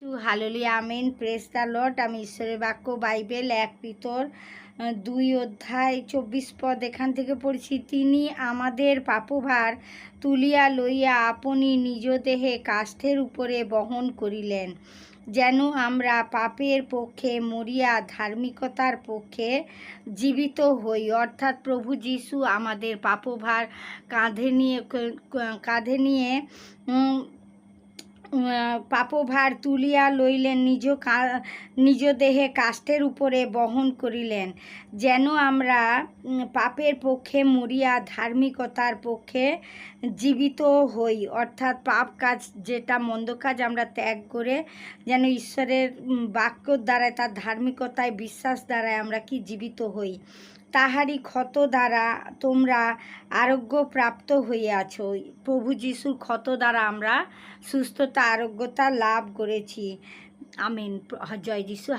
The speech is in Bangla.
Hallelujah, amen, praise the Lord. আমি ঈশ্বরের বাক্য বাইবেল 1 পিতর 2 অধ্যায় 24 পদ এখান থেকে পড়ছি। তিনি আমাদের পাপভার তুলিয়া লইয়া আপনি নিজ দেহে কাষ্ঠের উপরে বহন করিলেন, যেন আমরা পাপের পক্ষে মরিয়া ধার্মিকতার পক্ষে জীবিত হই। অর্থাৎ প্রভু যীশু আমাদের পাপভার কাঁধে নিয়ে পাপভার তুলিয়া লইলেন, নিজ দেহে কাষ্ঠের উপরে বহন করিলেন, যেন আমরা পাপের পক্ষে মরিয়া ধার্মিকতার পক্ষে জীবিত হই। অর্থাৎ পাপ কাজ, যেটা মন্দ কাজ, আমরা ত্যাগ করে যেন ঈশ্বরের বাক্যর দ্বারায়, তার ধার্মিকতায় বিশ্বাস দ্বারায় আমরা কি জীবিত হই। তাহারই ক্ষত দ্বারা তোমরা আরোগ্য প্রাপ্ত হইয়াছ। প্রভু যিশুর ক্ষত দ্বারা আমরা সুস্থতা, আরোগ্যতা লাভ করেছি। আমেন। জয় যিশু।